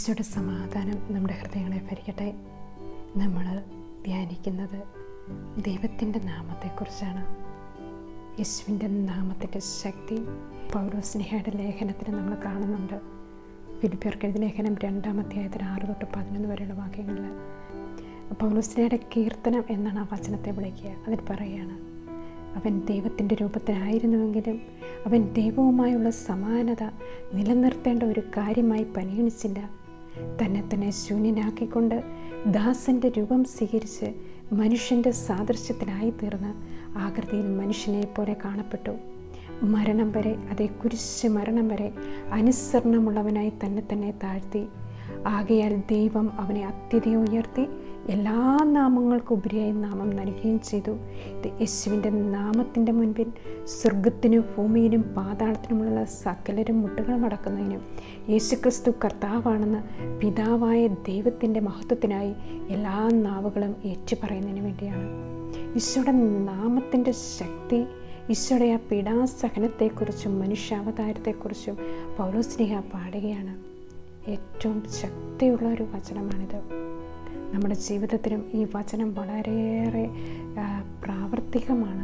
ഈശോയുടെ സമാധാനം നമ്മുടെ ഹൃദയങ്ങളെ ഭരിക്കട്ടെ. നമ്മൾ ധ്യാനിക്കുന്നത് ദൈവത്തിൻ്റെ നാമത്തെക്കുറിച്ചാണ്. യേശുവിൻ്റെ നാമത്തിൻ്റെ ശക്തി പൗലോസ്ലീഹയുടെ ലേഖനത്തിൽ നമ്മൾ കാണുന്നുണ്ട്. ഫിലിപ്പിയർക്ക് എഴുതിയ ലേഖനം 2-ാം അധ്യായത്തിൽ 6 തൊട്ട് 11 വരെയുള്ള വാക്യങ്ങളിൽ പൗലോസ്ലീഹയുടെ കീർത്തനം എന്നാണ് ആ വചനത്തെ വിളിക്കുക. അതിൽ പറയുകയാണ്, അവൻ ദൈവത്തിൻ്റെ രൂപത്തിലായിരുന്നുവെങ്കിലും അവൻ ദൈവവുമായുള്ള സമാനത നിലനിർത്തേണ്ട ഒരു കാര്യമായി പരിഗണിച്ചില്ല. തന്നെ ശൂന്യനാക്കിക്കൊണ്ട് ദാസൻ്റെ രൂപം സ്വീകരിച്ച് മനുഷ്യൻ്റെ സാദൃശ്യത്തിലായി തീർന്ന് ആകൃതിയിൽ മനുഷ്യനെ പോലെ കാണപ്പെട്ടു. മരണം വരെ, അതേ കുരിശ് മരണം വരെ അനുസരണമുള്ളവനായി തന്നെ താഴ്ത്തി. ആകയാൽ ദൈവം അവനെ അത്യധികം ഉയർത്തി എല്ലാ നാമങ്ങൾക്കും ഉപരിയായി നാമം നൽകുകയും ചെയ്തു. ഇത് യേശുവിൻ്റെ നാമത്തിൻ്റെ മുൻപിൽ സ്വർഗത്തിനും ഭൂമിയിലും പാതാളത്തിനുമുള്ള സകലരും മുട്ടുകൾ മടക്കുന്നതിനും യേശുക്രിസ്തു കർത്താവാണെന്ന് പിതാവായ ദൈവത്തിൻ്റെ മഹത്വത്തിനായി എല്ലാ നാവുകളും ഏറ്റുപറയുന്നതിന് വേണ്ടിയാണ്. ഈശോയുടെ നാമത്തിൻ്റെ ശക്തി, ഈശോയുടെ ആ പീഡാസഹനത്തെക്കുറിച്ചും മനുഷ്യാവതാരത്തെക്കുറിച്ചും പൗലോസ്ലീഹ പാടുകയാണ്. ഏറ്റവും ശക്തിയുള്ള ഒരു വചനമാണിത്. നമ്മുടെ ജീവിതത്തിലും ഈ വചനം വളരെയേറെ പ്രാവർത്തികമാണ്.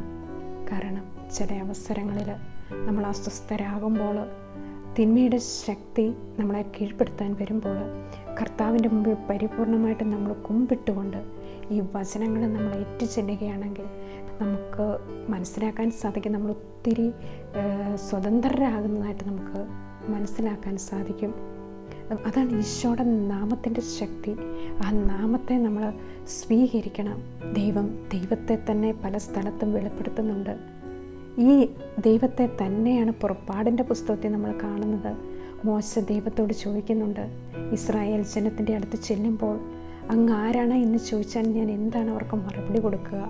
കാരണം ചില അവസരങ്ങളിൽ നമ്മൾ അസ്വസ്ഥരാകുമ്പോൾ, തിന്മയുടെ ശക്തി നമ്മളെ കീഴ്പ്പെടുത്താൻ വരുമ്പോൾ, കർത്താവിൻ്റെ മുമ്പിൽ പരിപൂർണമായിട്ട് നമ്മൾ കുമ്പിട്ടുകൊണ്ട് ഈ വചനങ്ങൾ നമ്മൾ ഏറ്റുചൊല്ലുകയാണെങ്കിൽ നമുക്ക് മനസ്സിലാക്കാൻ സാധിക്കും. നമ്മൾ ഒത്തിരി സ്വതന്ത്രരാകുന്നതായിട്ട് നമുക്ക് മനസ്സിലാക്കാൻ സാധിക്കും. അതാണ് ഈശോയുടെ നാമത്തിൻ്റെ ശക്തി. ആ നാമത്തെ നമ്മൾ സ്വീകരിക്കണം. ദൈവത്തെ തന്നെ പല സ്ഥലത്തും വെളിപ്പെടുത്തുന്നുണ്ട്. ഈ ദൈവത്തെ തന്നെയാണ് പുറപ്പാടിൻ്റെ പുസ്തകത്തിൽ നമ്മൾ കാണുന്നത്. മോശ ദൈവത്തോട് ചോദിക്കുന്നുണ്ട്, ഇസ്രായേൽ ജനത്തിൻ്റെ അടുത്ത് ചെല്ലുമ്പോൾ അങ്ങ് ആരാണ് എന്ന് ചോദിച്ചാൽ ഞാൻ എന്താണ് അവർക്ക് മറുപടി കൊടുക്കുക?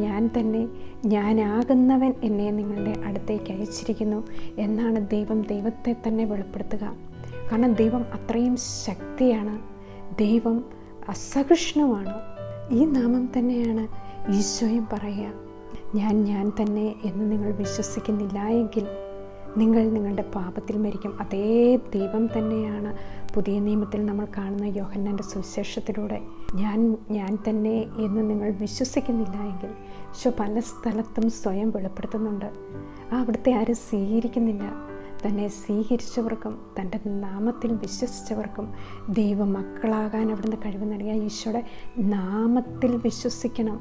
ഞാൻ തന്നെ, ഞാനാകുന്നവൻ എന്നെ നിങ്ങളുടെ അടുത്തേക്ക് അയച്ചിരിക്കുന്നു എന്നാണ് ദൈവത്തെ തന്നെ വെളിപ്പെടുത്തുക. കാരണം ദൈവം അത്രയും ശക്തിയാണ്, ദൈവം അസഹിഷ്ണുവാണ്. ഈ നാമം തന്നെയാണ് ഈശോയും പറയുക, ഞാൻ തന്നെ എന്ന് നിങ്ങൾ വിശ്വസിക്കുന്നില്ല എങ്കിൽ നിങ്ങൾ നിങ്ങളുടെ പാപത്തിൽ മരിക്കും. അതേ ദൈവം തന്നെയാണ് പുതിയ നിയമത്തിൽ നമ്മൾ കാണുന്ന യോഹന്നാൻ്റെ സുവിശേഷത്തിലൂടെ ഞാൻ തന്നെ എന്ന് നിങ്ങൾ വിശ്വസിക്കുന്നില്ല എങ്കിൽ ഈശോ പല സ്ഥലത്തും സ്വയം വെളിപ്പെടുത്തുന്നുണ്ട്. അവിടുത്തെ ആരും സ്വീകരിക്കുന്നില്ല. തന്നെ സ്വീകരിച്ചവർക്കും തൻ്റെ നാമത്തിൽ വിശ്വസിച്ചവർക്കും ദൈവമക്കളാകാൻ അവിടുന്ന് കഴിവ് നൽകിയ ഈശോയുടെ നാമത്തിൽ വിശ്വസിക്കണം.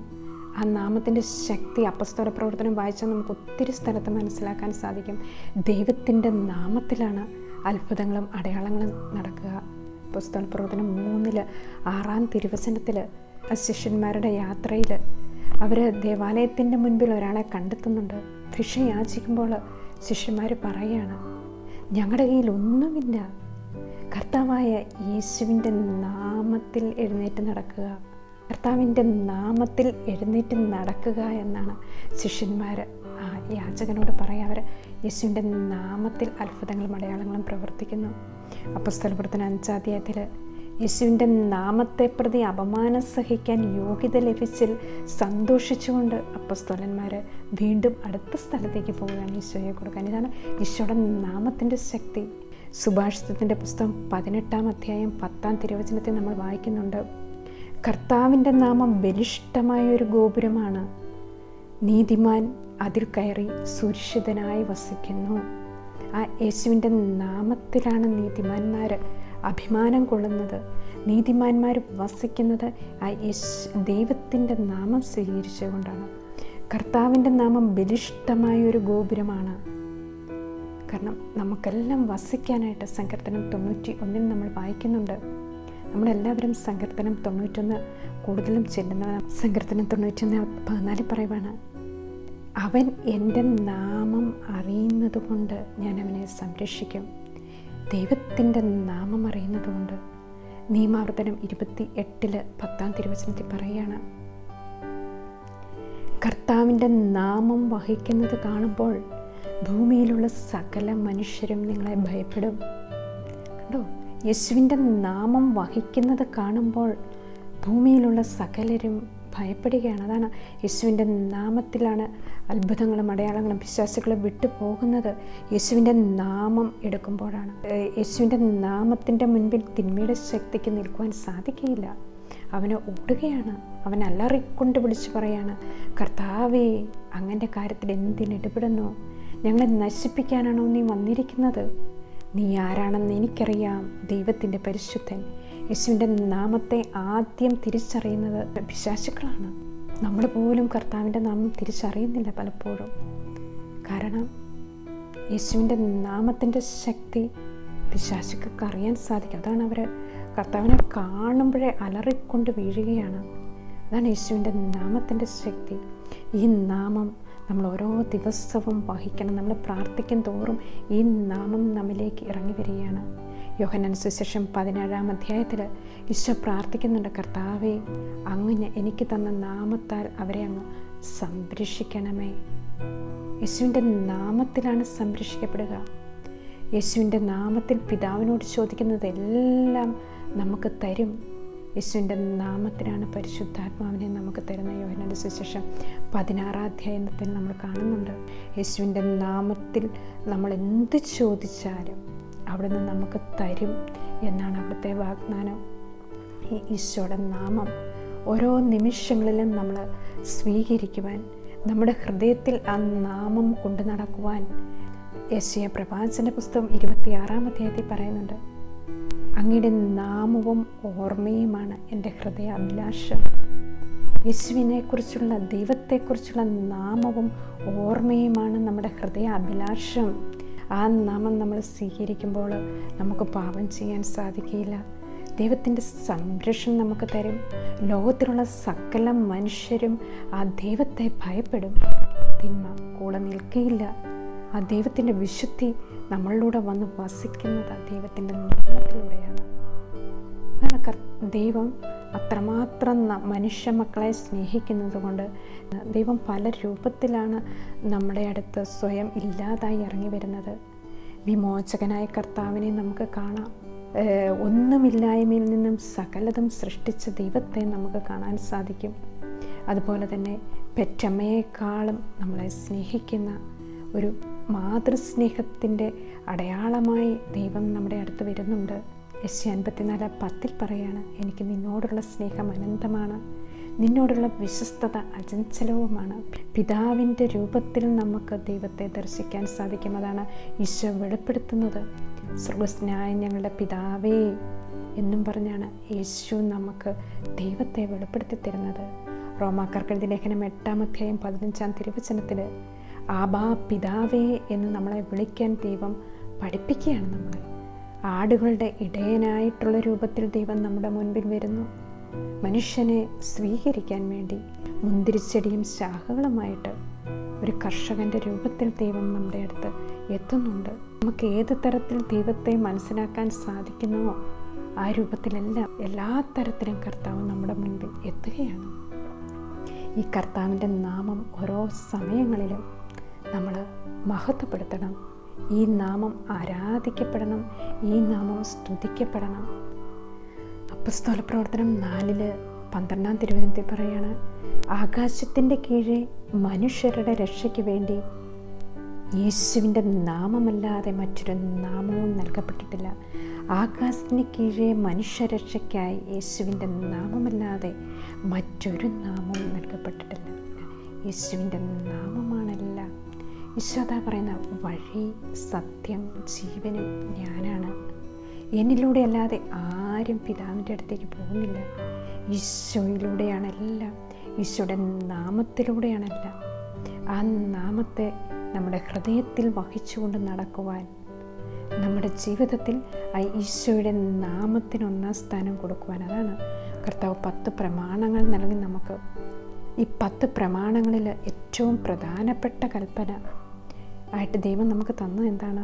ആ നാമത്തിൻ്റെ ശക്തി അപ്പസ്തോല പ്രവർത്തനം വായിച്ചാൽ നമുക്ക് ഒത്തിരി സ്ഥലത്ത് മനസ്സിലാക്കാൻ സാധിക്കും. ദൈവത്തിൻ്റെ നാമത്തിലാണ് അത്ഭുതങ്ങളും അടയാളങ്ങളും നടക്കുക. അപ്പസ്തോല പ്രവർത്തനം 3-6 തിരുവചനത്തിൽ ശിഷ്യന്മാരുടെ യാത്രയിൽ അവർ ദേവാലയത്തിൻ്റെ മുൻപിൽ ഒരാളെ കണ്ടെത്തുന്നുണ്ട്. ഭിക്ഷ യാചിക്കുമ്പോൾ ശിഷ്യന്മാർ പറയുകയാണ്, ഞങ്ങളുടെ കയ്യിൽ ഒന്നുമില്ല, കർത്താവായ യേശുവിൻ്റെ നാമത്തിൽ എഴുന്നേറ്റ് നടക്കുക, കർത്താവിൻ്റെ നാമത്തിൽ എഴുന്നേറ്റ് നടക്കുക എന്നാണ് ശിഷ്യന്മാർ ആ യാചകനോട് പറയുക. അവർ യേശുവിൻ്റെ നാമത്തിൽ അത്ഭുതങ്ങളും അടയാളങ്ങളും പ്രവർത്തിക്കുന്നു. അപ്പോസ്തല പ്രവർത്തനം 5-ാം അധ്യായത്തിൽ യേശുവിൻ്റെ നാമത്തെ പ്രതി അപമാനം സഹിക്കാൻ യോഗ്യത ലഭിച്ചിൽ സന്തോഷിച്ചുകൊണ്ട് അപ്പോസ്തലന്മാർ വീണ്ടും അടുത്ത സ്ഥലത്തേക്ക് പോവുകയാണ് ഈശോയെ കൊടുക്കാൻ. ഇതാണ് ഈശോയുടെ നാമത്തിൻ്റെ ശക്തി. സുഭാഷിതത്തിൻ്റെ പുസ്തകം 18-ാം അധ്യായം 10-ാം തിരുവചനത്തിൽ നമ്മൾ വായിക്കുന്നുണ്ട്, കർത്താവിൻ്റെ നാമം ബലിഷ്ഠമായൊരു ഗോപുരമാണ്, നീതിമാൻ അതിൽ കയറി സുരക്ഷിതനായി വസിക്കുന്നു. ആ യേശുവിൻ്റെ നാമത്തിലാണ് നീതിമാന്മാർ അഭിമാനം കൊള്ളുന്നത്, നീതിമാന്മാർ വസിക്കുന്നത് ആ ദൈവത്തിൻ്റെ നാമം സ്വീകരിച്ചുകൊണ്ടാണ്. കർത്താവിൻ്റെ നാമം ബലിഷ്ഠമായൊരു ഗോപുരമാണ്. കാരണം നമുക്കെല്ലാം വസിക്കാനായിട്ട് സങ്കീർത്തനം 91 നമ്മൾ വായിക്കുന്നുണ്ട്. നമ്മളെല്ലാവരും സങ്കീർത്തനം 91 കൂടുതലും ചെല്ലുന്നവരാണ്. സങ്കീർത്തനം 91:14 പറയുവാണ്, അവൻ എൻ്റെ നാമം അറിയുന്നത് കൊണ്ട് ഞാൻ അവനെ സംരക്ഷിക്കും. ദൈവത്തിൻ്റെ നാമം അറിയുന്നത് കൊണ്ട്. നിയമാവർത്തനം 28-10 തിരുവചനത്തിൽ പറയുകയാണ്, കർത്താവിൻ്റെ നാമം വഹിക്കുന്നത് കാണുമ്പോൾ ഭൂമിയിലുള്ള സകല മനുഷ്യരും നിങ്ങളെ ഭയപ്പെടും. കണ്ടോ, യേശുവിൻ്റെ നാമം വഹിക്കുന്നത് കാണുമ്പോൾ ഭൂമിയിലുള്ള സകലരും ഭയപ്പെടുകയാണ്. അതാണ് യേശുവിൻ്റെ നാമത്തിലാണ് അത്ഭുതങ്ങളും അടയാളങ്ങളും പിശാചുകളും വിട്ടു പോകുന്നത്. യേശുവിൻ്റെ നാമം എടുക്കുമ്പോഴാണ്. യേശുവിൻ്റെ നാമത്തിൻ്റെ മുൻപിൽ തിന്മയുടെ ശക്തിക്ക് നിൽക്കുവാൻ സാധിക്കുകയില്ല. അവന് ഓടുകയാണ്. അവൻ അലറിക്കൊണ്ട് വിളിച്ചു പറയാണ്, കർത്താവേ, അങ്ങൻ്റെ കാര്യത്തിൽ എന്തിനിടപെടുന്നു? ഞങ്ങളെ നശിപ്പിക്കാനാണോ നീ വന്നിരിക്കുന്നത്? നീ ആരാണെന്ന് എനിക്കറിയാം, ദൈവത്തിൻ്റെ പരിശുദ്ധൻ. യേശുവിൻ്റെ നാമത്തെ ആദ്യം തിരിച്ചറിയുന്നത് പിശാചുക്കളാണ്. നമ്മൾ പോലും കർത്താവിൻ്റെ നാമം തിരിച്ചറിയുന്നില്ല പലപ്പോഴും. കാരണം യേശുവിൻ്റെ നാമത്തിൻ്റെ ശക്തി പിശാചുക്കൾക്ക് അറിയാൻ സാധിക്കും. അതാണ് അവർ കർത്താവിനെ കാണുമ്പോഴേ അലറിക്കൊണ്ട് വീഴുകയാണ്. അതാണ് യേശുവിൻ്റെ നാമത്തിൻ്റെ ശക്തി. ഈ നാമം നമ്മൾ ഓരോ ദിവസവും വഹിക്കണം. നമ്മൾ പ്രാർത്ഥിക്കും തോറും ഈ നാമം നമ്മിലേക്ക് ഇറങ്ങി വരികയാണ്. യോഹന്നാൻ സുവിശേഷം 17-ാം അധ്യായത്തിൽ ഈശോ പ്രാർത്ഥിക്കുന്നുണ്ട്, കർത്താവേ, അങ്ങ് എനിക്ക് തന്ന നാമത്താൽ അവരെ അങ്ങ് സംരക്ഷിക്കണമേ. യേശുവിൻ്റെ നാമത്തിലാണ് സംരക്ഷിക്കപ്പെടുക. യേശുവിൻ്റെ നാമത്തിൽ പിതാവിനോട് ചോദിക്കുന്നതെല്ലാം നമുക്ക് തരും. യേശുവിൻ്റെ നാമത്തിലാണ് പരിശുദ്ധാത്മാവിനെ നമുക്ക് തരുന്ന. യോഹന്നാൻ്റെ സുവിശേഷം 16-ാം അധ്യായത്തിൽ നമ്മൾ കാണുന്നുണ്ട്, യേശുവിൻ്റെ നാമത്തിൽ നമ്മൾ എന്ത് ചോദിച്ചാലും അവിടുന്ന് നമുക്ക് തരും എന്നാണ് അവിടുത്തെ വാഗ്ദാനം. ഈ ഈശോയുടെ നാമം ഓരോ നിമിഷങ്ങളിലും നമ്മൾ സ്വീകരിക്കുവാൻ, നമ്മുടെ ഹൃദയത്തിൽ ആ നാമം കൊണ്ടു നടക്കുവാൻ യെശയ്യാ പ്രവാചകന്റെ പുസ്തകം 26-ാം അധ്യായത്തിൽ പറയുന്നുണ്ട്, അങ്ങയുടെ നാമവും ഓർമ്മയുമാണ് എൻ്റെ ഹൃദയ അഭിലാഷം. യേശുവിനെക്കുറിച്ചുള്ള, ദൈവത്തെക്കുറിച്ചുള്ള നാമവും ഓർമ്മയുമാണ് നമ്മുടെ ഹൃദയ അഭിലാഷം. ആ നാമം നമ്മൾ സ്വീകരിക്കുമ്പോൾ നമുക്ക് പാപം ചെയ്യാൻ സാധിക്കില്ല. ദൈവത്തിൻ്റെ സംരക്ഷണം നമുക്ക് തരും. ലോകത്തിലുള്ള സകല മനുഷ്യരും ആ ദൈവത്തെ ഭയപ്പെടും. തിന്മ കൂടെ നിൽക്കുകയില്ല. ആ ദൈവത്തിൻ്റെ വിശുദ്ധി നമ്മളിലൂടെ വന്ന് വസിക്കുന്നത് ദൈവത്തിൻ്റെ നാമത്തിലൂടെയാണ്. അതാണ് ദൈവം അത്രമാത്രം മനുഷ്യ മക്കളെ സ്നേഹിക്കുന്നത് കൊണ്ട് ദൈവം പല രൂപത്തിലാണ് നമ്മുടെ അടുത്ത് സ്വയം ഇല്ലാതായി ഇറങ്ങി വരുന്നത്. വിമോചകനായ കർത്താവിനെ നമുക്ക് കാണാം. ഒന്നുമില്ലായ്മയിൽ നിന്നും സകലതും സൃഷ്ടിച്ച ദൈവത്തെ നമുക്ക് കാണാൻ സാധിക്കും. അതുപോലെ തന്നെ പെറ്റമ്മയെക്കാളും നമ്മളെ സ്നേഹിക്കുന്ന ഒരു മാതൃസ്നേഹത്തിൻ്റെ അടയാളമായി ദൈവം നമ്മുടെ അടുത്ത് വരുന്നുണ്ട്. യെശയ്യാ 54:10 പറയാണ്, എനിക്ക് നിന്നോടുള്ള സ്നേഹം അനന്തമാണ്, നിന്നോടുള്ള വിശ്വസ്തത അചഞ്ചലവുമാണ്. പിതാവിൻ്റെ രൂപത്തിൽ നമുക്ക് ദൈവത്തെ ദർശിക്കാൻ സാധിക്കും. അതാണ് ഈശോ വെളിപ്പെടുത്തുന്നത്. സ്വർഗ്ഗസ്ഥനായ ഞങ്ങളുടെ പിതാവേ എന്നും പറഞ്ഞാണ് യേശു നമുക്ക് ദൈവത്തെ വെളിപ്പെടുത്തി തരുന്നത്. റോമാക്കാർക്ക് എഴുതിയ ലേഖനം 8-ാം അധ്യായം 15-ാം തിരുവചനത്തിൽ ആബാ പിതാവേ എന്ന് നമ്മളെ വിളിക്കാൻ ദൈവം പഠിപ്പിക്കുകയാണ്. നമ്മളെ ആടുകളുടെ ഇടയനായിട്ടുള്ള രൂപത്തിൽ ദൈവം നമ്മുടെ മുൻപിൽ വരുന്നു. മനുഷ്യനെ സ്വീകരിക്കാൻ വേണ്ടി മുന്തിരിച്ചെടിയും ശാഖകളുമായിട്ട് ഒരു കർഷകൻ്റെ രൂപത്തിൽ ദൈവം നമ്മുടെ അടുത്ത് എത്തുന്നുണ്ട്. നമുക്ക് ഏത് തരത്തിൽ ദൈവത്തെ മനസ്സിലാക്കാൻ സാധിക്കുന്നുവോ ആ രൂപത്തിലെല്ലാം എല്ലാ തരത്തിലും കർത്താവ് നമ്മുടെ മുൻപിൽ എത്തുകയാണ്. ഈ കർത്താവിൻ്റെ നാമം ഓരോ സമയങ്ങളിലും നമ്മൾ മഹത്വപ്പെടുത്തണം. ഈ നാമം ആരാധിക്കപ്പെടണം. ഈ നാമം സ്തുതിക്കപ്പെടണം. അപ്പോസ്തല പ്രവർത്തനം 4:12 തിരുവചനത്തിൽ പറയാണ്, ആകാശത്തിൻ്റെ കീഴെ മനുഷ്യരുടെ രക്ഷയ്ക്ക് വേണ്ടി യേശുവിൻ്റെ നാമമല്ലാതെ മറ്റൊരു നാമവും നൽകപ്പെട്ടിട്ടില്ല. ആകാശത്തിന് കീഴെ മനുഷ്യരക്ഷയ്ക്കായി യേശുവിൻ്റെ നാമമല്ലാതെ മറ്റൊരു നാമവും നൽകപ്പെട്ടിട്ടില്ല. യേശുവിൻ്റെ നാമമാണെല്ലാം. ഈശോദാ പറയുന്ന വഴി, സത്യം, ജീവനും ഞാനാണ്. എന്നിലൂടെ അല്ലാതെ ആരും പിതാവിൻ്റെ അടുത്തേക്ക് പോകുന്നില്ല. ഈശോയിലൂടെയാണ് എല്ലാം. ഈശോയുടെ നാമത്തിലൂടെയാണ് എല്ലാം. ആ നാമത്തെ നമ്മുടെ ഹൃദയത്തിൽ വഹിച്ചുകൊണ്ട് നടക്കുവാൻ, നമ്മുടെ ജീവിതത്തിൽ ആ ഈശോയുടെ നാമത്തിന് 1-ാം സ്ഥാനം കൊടുക്കുവാൻ, അതാണ് കർത്താവ് 10 പ്രമാണങ്ങൾ നൽകി നമുക്ക്. ഈ 10 പ്രമാണങ്ങളിൽ ഏറ്റവും പ്രധാനപ്പെട്ട കൽപ്പന ആയിട്ട് ദൈവം നമുക്ക് തന്നത് എന്താണ്?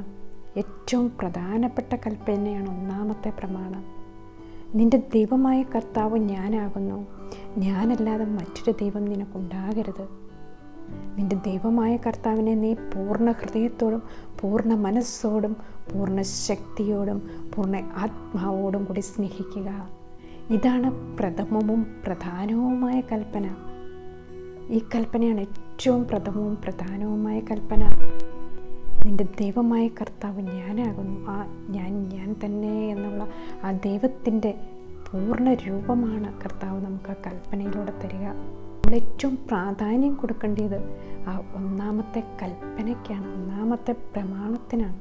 ഏറ്റവും പ്രധാനപ്പെട്ട കൽപ്പനയാണ് 1-ാമത്തെ പ്രമാണം. നിൻ്റെ ദൈവമായ കർത്താവ് ഞാനാകുന്നു, ഞാനല്ലാതെ മറ്റൊരു ദൈവം നിനക്കുണ്ടാകരുത്. നിൻ്റെ ദൈവമായ കർത്താവിനെ നീ പൂർണ്ണ ഹൃദയത്തോടും പൂർണ്ണ മനസ്സോടും പൂർണ്ണ ശക്തിയോടും പൂർണ്ണ ആത്മാവോടും കൂടി സ്നേഹിക്കുക. ഇതാണ് പ്രഥമവും പ്രധാനവുമായ കൽപ്പന. ഈ കൽപ്പനയാണ് ഏറ്റവും പ്രഥമവും പ്രധാനവുമായ കൽപ്പന. നിൻ്റെ ദൈവമായ കർത്താവ് ഞാനാകുന്നു. ഞാൻ തന്നെ എന്നുള്ള ആ ദൈവത്തിൻ്റെ പൂർണ്ണ രൂപമാണ് കർത്താവ് നമുക്ക് ആ കൽപ്പനയിലൂടെ തരിക. നമ്മൾ ഏറ്റവും പ്രാധാന്യം കൊടുക്കേണ്ടത് ആ ഒന്നാമത്തെ കൽപ്പനയ്ക്കാണ്, ഒന്നാമത്തെ പ്രമാണത്തിനാണ്.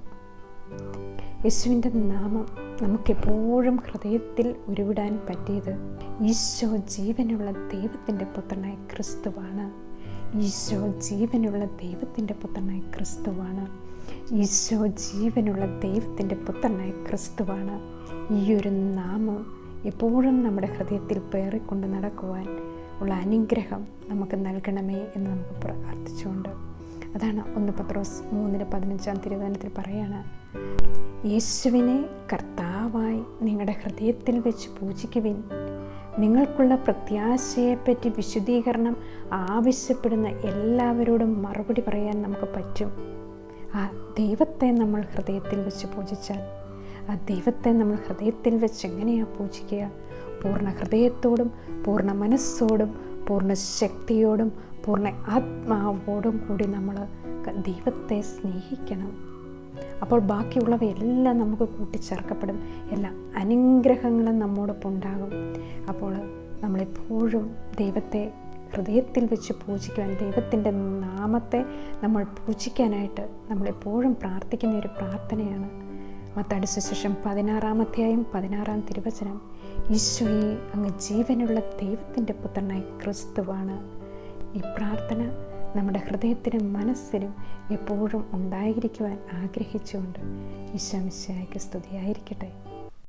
യേശുവിൻ്റെ നാമം നമുക്കെപ്പോഴും ഹൃദയത്തിൽ ഉരുവിടാൻ പറ്റിയത് ഈശോ ജീവനുള്ള ദൈവത്തിൻ്റെ പുത്രനായ ക്രിസ്തുവാണ്. ഈശോ ജീവനുള്ള ദൈവത്തിൻ്റെ പുത്രനായ ക്രിസ്തുവാണ്. ഈശോ ജീവനുള്ള ദൈവത്തിൻ്റെ പുത്രനായ ക്രിസ്തുവാണ്. ഈ ഒരു നാമം എപ്പോഴും നമ്മുടെ ഹൃദയത്തിൽ പേറിക്കൊണ്ട് നടക്കുവാൻ ഉള്ള അനുഗ്രഹം നമുക്ക് നൽകണമേ എന്ന് നമുക്ക് പ്രാർത്ഥിച്ചുകൊണ്ട്, അതാണ് 1 പത്രോസ് 3:15 തിരുവചനത്തിൽ പറയാണ്, യേശുവിനെ കർത്താവായി നിങ്ങളുടെ ഹൃദയത്തിൽ വെച്ച് പൂജിക്കുവിൻ. നിങ്ങൾക്കുള്ള പ്രത്യാശയെപ്പറ്റി വിശുദ്ധീകരണം ആവശ്യപ്പെടുന്ന എല്ലാവരോടും മറുപടി പറയാൻ നമുക്ക് പറ്റും. ആ ദൈവത്തെ നമ്മൾ ഹൃദയത്തിൽ വെച്ച് പൂജിച്ചാൽ, ആ ദൈവത്തെ നമ്മൾ ഹൃദയത്തിൽ വെച്ച് എങ്ങനെയാണ് പൂജിക്കുക? പൂർണ്ണ ഹൃദയത്തോടും പൂർണ്ണ മനസ്സോടും പൂർണ്ണ ശക്തിയോടും പൂർണ്ണ ആത്മാവോടും കൂടി നമ്മൾ ദൈവത്തെ സ്നേഹിക്കണം. അപ്പോൾ ബാക്കിയുള്ളവയെല്ലാം നമുക്ക് കൂട്ടിച്ചേർക്കപ്പെടും. എല്ലാ അനുഗ്രഹങ്ങളും നമ്മോടൊപ്പം ഉണ്ടാകും. അപ്പോൾ നമ്മളെപ്പോഴും ദൈവത്തെ ഹൃദയത്തിൽ വെച്ച് പൂജിക്കുവാൻ, ദൈവത്തിൻ്റെ നാമത്തെ നമ്മൾ പൂജിക്കാനായിട്ട് നമ്മളെപ്പോഴും പ്രാർത്ഥിക്കുന്ന ഒരു പ്രാർത്ഥനയാണ് മത്തായിയുടെ സുവിശേഷം 16 തിരുവചനം. ഈശോയെ, അങ്ങ് ജീവനുള്ള ദൈവത്തിൻ്റെ പുത്രനായ ക്രിസ്തുവാണ്. ഈ പ്രാർത്ഥന നമ്മുടെ ഹൃദയത്തിനും മനസ്സിനും എപ്പോഴും ഉണ്ടായിരിക്കുവാൻ ആഗ്രഹിച്ചുകൊണ്ട് ഈശോ മിശിഹായ്ക്ക് സ്തുതിയായിരിക്കട്ടെ.